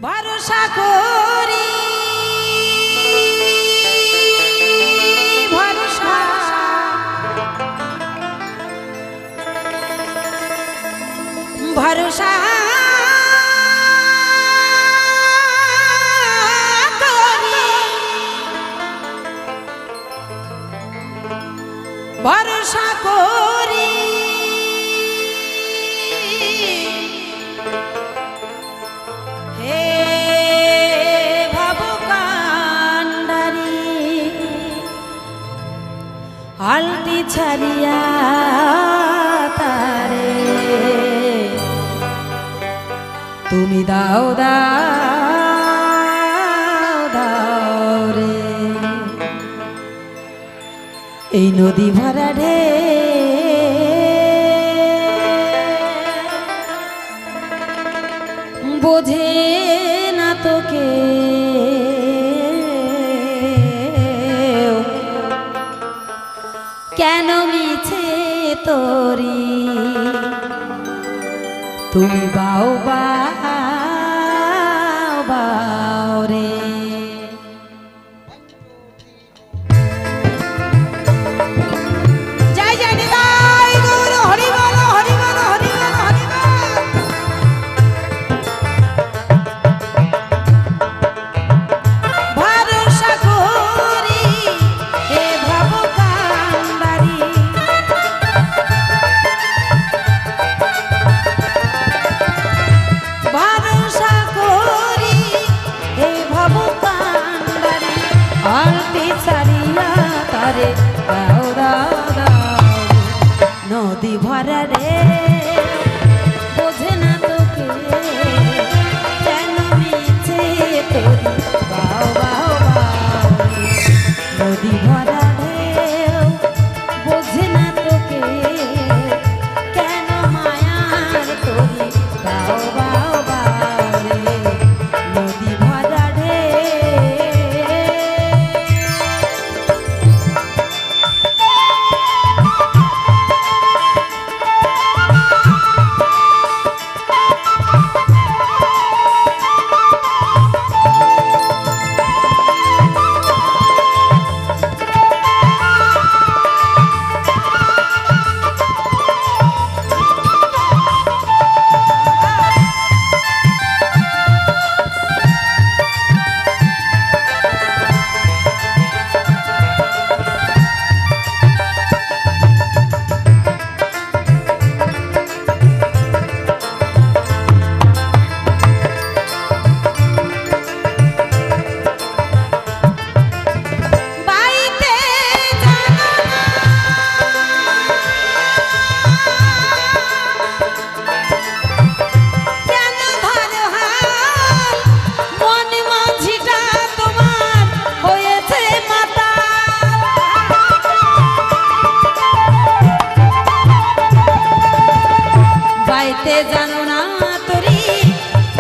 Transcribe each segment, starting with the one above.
ভরসা করি ভরসা ভরসা করি ভরসা করি হালটি ছাড়িয়া তারে তুমি দাও দাও দাও রে এই নদী ভরা ঢে বোঝে না তোকে কেন মিছে তোরি তুমি বাও বাও বাও রে জয় জয় নিতাই গৌর হরি বল হরি বল হরি বল হরি বল ভরসা করি হে ভবকান্ডারি ভরসা করি হে ভবকান্ডারি আলটি ছাড়িয়া তারে দাও দাও দাও নদী ভরা রে বোঝে না তোকে কেন মিছে তোরি বাও বাও বাও নদী ভরা ঢেউ বোঝে না তোকে কেন মায়ার তোরি বাও বাও বাও রে নদী ভরা ঢেউ জানো না তোরি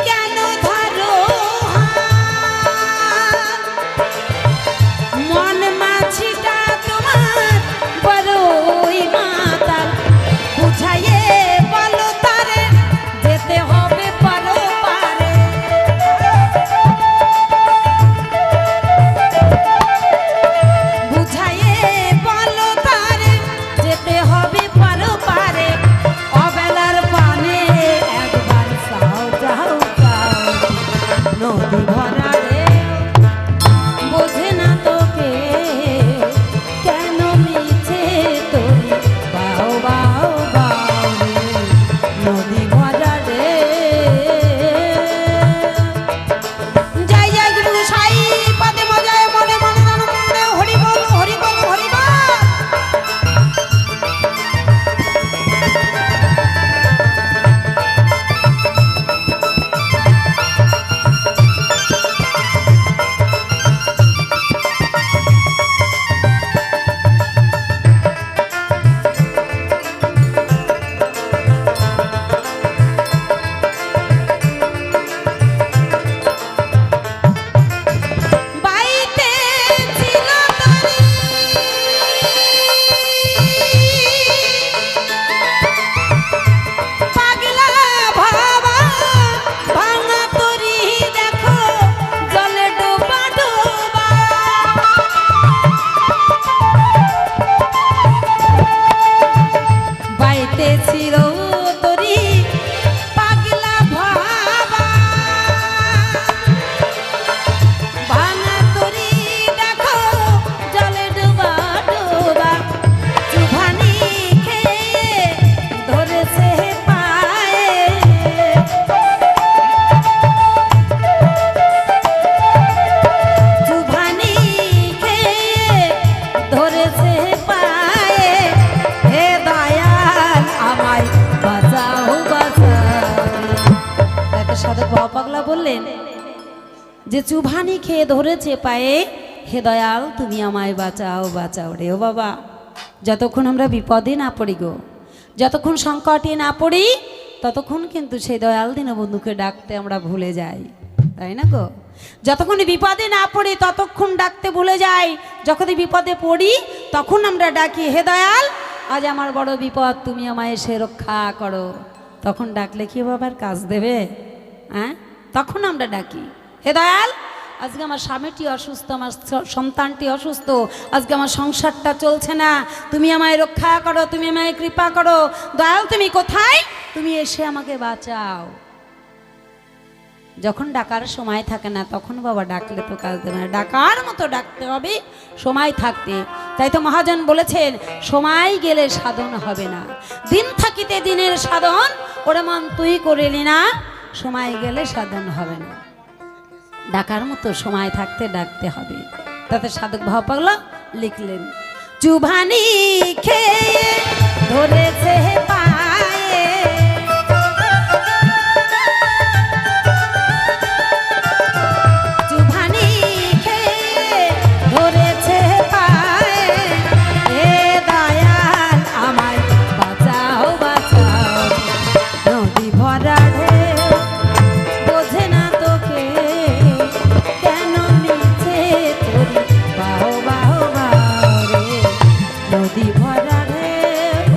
কেন ধরো মন মাঝিটা তোমার বড়ই মাতাল বুঝাইয়ে বলো তারে যেতে হবে পারো পারে বুঝাইয়ে বলো তারে যেতে হবে পারো পারে অবেলার পানে একবার চাও চাও চাও নদী ভরা রে বোঝে না তোকে কেন মিছে তোরি বাও বাও বাও রে নদী ভরা রে জয় জয় গুরু সাই পদে মজায় মনে মনে মনে হরি বল হরি বল হরি বল যে চুভানি খেয়ে ধরেছে পায়ে, হে দয়াল তুমি আমায় বাঁচাও বাঁচাও রে। ও বাবা, যতক্ষণ আমরা বিপদে না পড়ি গো, যতক্ষণ সংকটে না পড়ি, ততক্ষণ কিন্তু সেই দয়াল দীনবন্ধুকে ডাকতে আমরা ভুলে যাই, তাই না গো? যতক্ষণ বিপদে না পড়ি ততক্ষণ ডাকতে ভুলে যাই, যখন বিপদে পড়ি তখন আমরা ডাকি, হে দয়াল আজ আমার বড় বিপদ, তুমি আমায় এসে রক্ষা করো। তখন ডাকলে কি বাবার কাজ দেবে? হ্যাঁ, তখন আমরা ডাকি, হে দয়াল আজকে আমার স্বামীটি অসুস্থ, আমার সন্তানটি অসুস্থ, আজকে আমার সংসারটা চলছে না, তুমি আমায় রক্ষা করো, তুমি আমায় কৃপা করো। দয়াল তুমি কোথায়? তুমি এসে আমাকে বাঁচাও। যখন ডাকার সময় থাকে না তখন বাবা ডাকলে তো কাজ দেবে না, ডাকার মতো ডাকতে হবে সময় থাকতে। তাই তো মহাজন বলেছেন, সময় গেলে সাধন হবে না, দিন থাকিতে দিনের সাধন, ওরে মন তুই করিলি না, সময় গেলে সাধন হবে না। ডাকার মতো সময় থাকতে ডাকতে হবে। তাতে সাধক ভাব পাগলা লিখলেন, চুভানি খেয়ে ধরেছে পায়ে, চুভানি খেয়ে ধরেছে পায়ে, হে দয়াল আমায় বাঁচাও বাঁচাও, নদী ভরা ঢেউ বোঝে না তোকে, কেন মিছে তোরি বাহো বাহো বাহো রে, নদী ভরা ঢেউ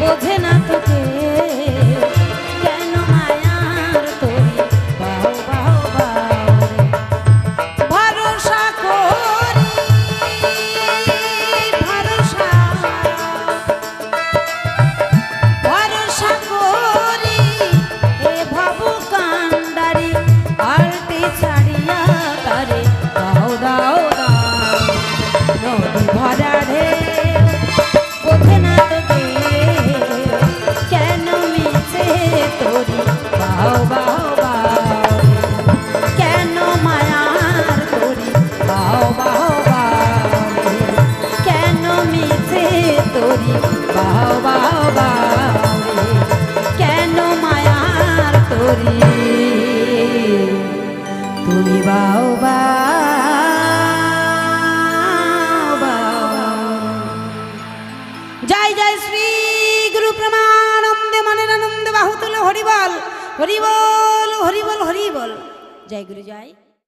বোঝে না তোকে, কেন মায়ার তোরি বাহো বাহো বাহো রে। ভরসা করি ভরসা, ভরসা করি এ ভব কান্ডারি, আলটি ছাড়িয়া তারে দাও দাও দাও, নদী ভরা ঢেউ বোঝে না তোকে, কেন মিছে তোরি বাও বাও বাও, কেন মায়ার তোরি বাও বাও বাও, কেন মিছে তোরি বাও বাও বাও, কেন মায়ার তোরি তুমি বাও বাও বাও। জয় জয় শ্রী গুরু প্রেমানন্দে মনের আনন্দে বাহু তুলে হরিবল হরিবল হরিবল হরিবল। জয় গুরু জয়।